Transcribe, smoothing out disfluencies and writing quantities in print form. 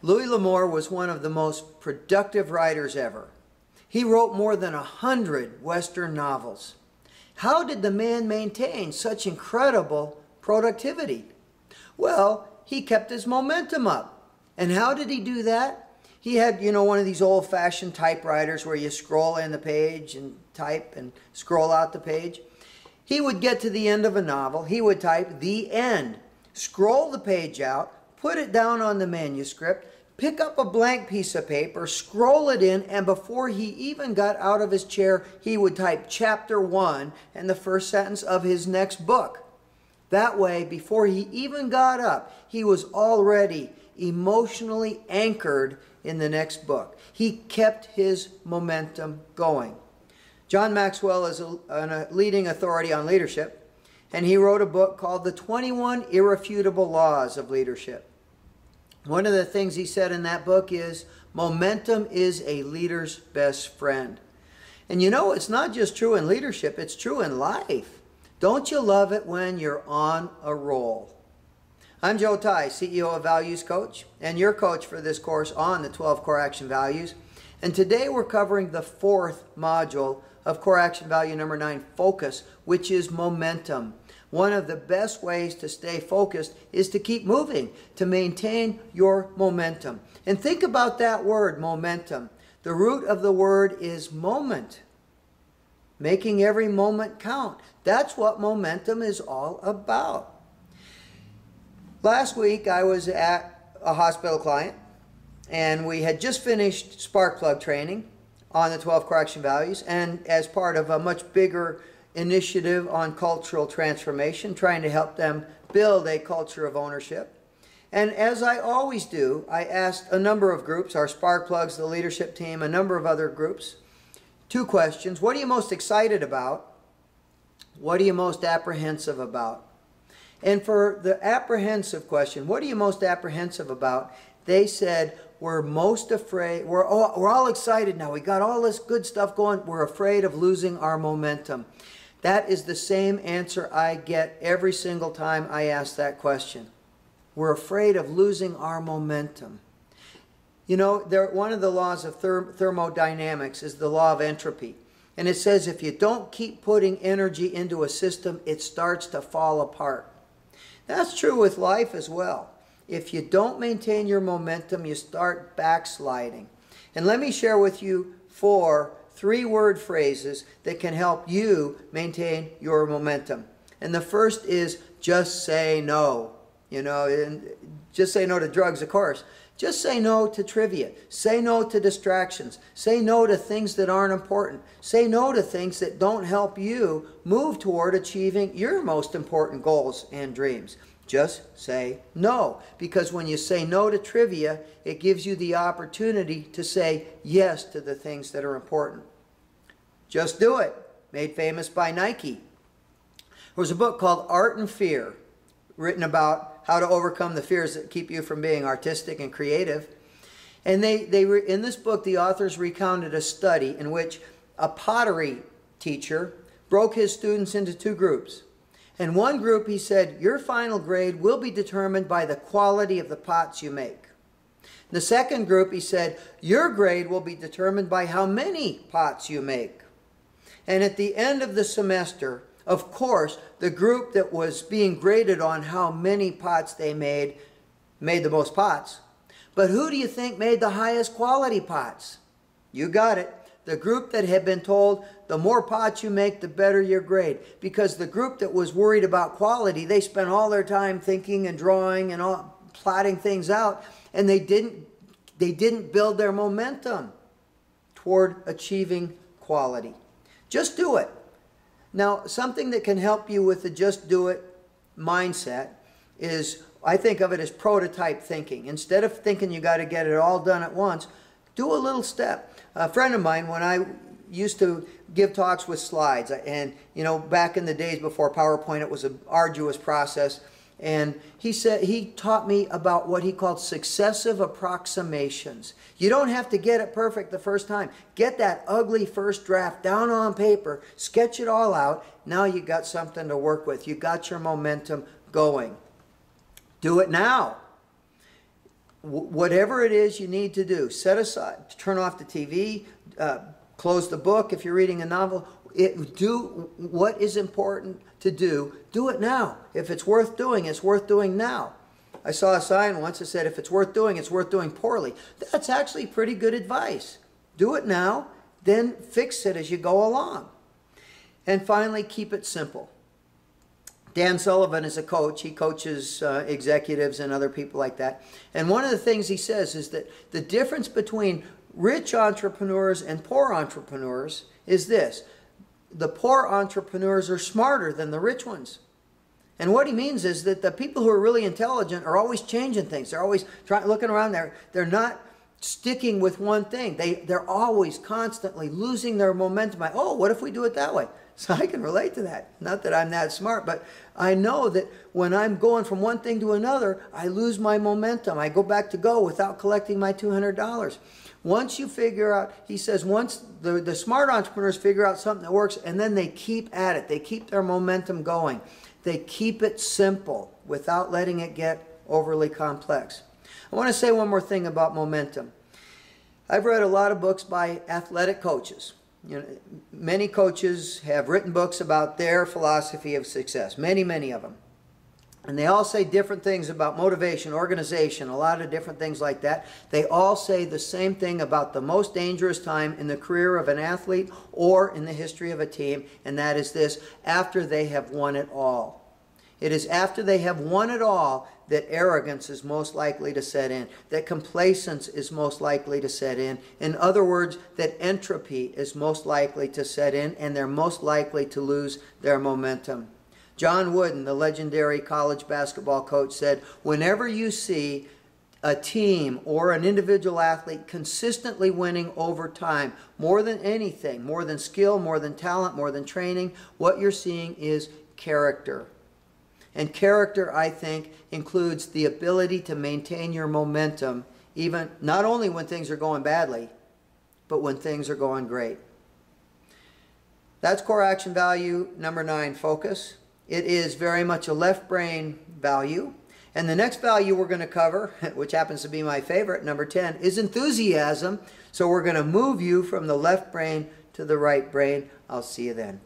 LAmour was one of the most productive writers ever. He wrote more than 100 Western novels. How did the man maintain such incredible productivity? Well, he kept his momentum up. And how did he do that? He had, one of these old-fashioned typewriters where you scroll in the page and type and scroll out the page. He would get to the end of a novel. He would type the end, scroll the page out, put it down on the manuscript, pick up a blank piece of paper, scroll it in, and before he even got out of his chair, he would type chapter 1 and the first sentence of his next book. That way, before he even got up, he was already emotionally anchored in the next book. He kept his momentum going. John Maxwell is a leading authority on leadership, and he wrote a book called The 21 Irrefutable Laws of Leadership. One of the things he said in that book is, momentum is a leader's best friend. And it's not just true in leadership, it's true in life. Don't you love it when you're on a roll? I'm Joe Ty, CEO of Values Coach, and your coach for this course on the 12 Core Action Values. And today we're covering the 4th module of Core Action Value number 9, Focus, which is momentum. One of the best ways to stay focused is to keep moving, to maintain your momentum. And think about that word, momentum. The root of the word is moment, making every moment count. That's what momentum is all about. Last week I was at a hospital client, and we had just finished spark plug training on the 12 Core Action Values, and as part of a much bigger initiative on cultural transformation, trying to help them build a culture of ownership. And as I always do, I asked a number of groups, our spark plugs, the leadership team, a number of other groups, 2 questions. What are you most excited about? What are you most apprehensive about? And for the apprehensive question, what are you most apprehensive about? They said, we're most afraid, we're all excited now. We got all this good stuff going. We're afraid of losing our momentum. That is the same answer I get every single time I ask that question. We're afraid of losing our momentum. One of the laws of thermodynamics is the law of entropy. And it says if you don't keep putting energy into a system, it starts to fall apart. That's true with life as well. If you don't maintain your momentum, you start backsliding. And let me share with you 4 3-word phrases that can help you maintain your momentum. And the first is just say no. And just say no to drugs, of course. Just say no to trivia. Say no to distractions. Say no to things that aren't important. Say no to things that don't help you move toward achieving your most important goals and dreams. Just say no. Because when you say no to trivia, it gives you the opportunity to say yes to the things that are important. Just do it. Made famous by Nike. There was a book called Art and Fear, written about how to overcome the fears that keep you from being artistic and creative. And in this book, the authors recounted a study in which a pottery teacher broke his students into 2 groups. In one group, he said, your final grade will be determined by the quality of the pots you make. In the second group, he said, your grade will be determined by how many pots you make. And at the end of the semester, of course, the group that was being graded on how many pots they made the most pots. But who do you think made the highest quality pots? You got it. The group that had been told the more pots you make, the better your grade. Because the group that was worried about quality, they spent all their time thinking and drawing and plotting things out, and they didn't build their momentum toward achieving quality. Just do it. Now, something that can help you with the just do it mindset is, I think of it as prototype thinking. Instead of thinking you got to get it all done at once, do a little step. A friend of mine, when I used to give talks with slides, and back in the days before PowerPoint, it was an arduous process. And he taught me about what he called successive approximations. You don't have to get it perfect the first time. Get that ugly first draft down on paper, sketch it all out. Now you got something to work with. You got your momentum going. Do it now. whatever it is you need to do, set aside, turn off the TV, close the book if you're reading a novel. Do what is important to do. Do it now. If it's worth doing, it's worth doing now. I saw a sign once that said, if it's worth doing, it's worth doing poorly. That's actually pretty good advice. Do it now, then fix it as you go along. And finally, keep it simple. Dan Sullivan is a coach. He coaches executives and other people like that. And one of the things he says is that the difference between rich entrepreneurs and poor entrepreneurs is this. The poor entrepreneurs are smarter than the rich ones. And what he means is that the people who are really intelligent are always changing things. They're always looking around there. They're not sticking with one thing. They're always constantly losing their momentum. Oh, what if we do it that way? So I can relate to that. Not that I'm that smart, but I know that when I'm going from one thing to another, I lose my momentum. I go back to go without collecting my $200. Once you figure out, he says, once the smart entrepreneurs figure out something that works, and then they keep at it. They keep their momentum going. They keep it simple without letting it get overly complex. I want to say one more thing about momentum. I've read a lot of books by athletic coaches. Many coaches have written books about their philosophy of success. Many, many of them. And they all say different things about motivation, organization, a lot of different things like that. They all say the same thing about the most dangerous time in the career of an athlete or in the history of a team, and that is this: after they have won it all. It is after they have won it all that arrogance is most likely to set in, that complacence is most likely to set in. In other words, that entropy is most likely to set in, and they're most likely to lose their momentum. John Wooden, the legendary college basketball coach, said, whenever you see a team or an individual athlete consistently winning over time, more than anything, more than skill, more than talent, more than training, what you're seeing is character. And character, I think, includes the ability to maintain your momentum, even not only when things are going badly, but when things are going great. That's core action value number 9, focus. It is very much a left brain value. And the next value we're going to cover, which happens to be my favorite, number 10, is enthusiasm. So we're going to move you from the left brain to the right brain. I'll see you then.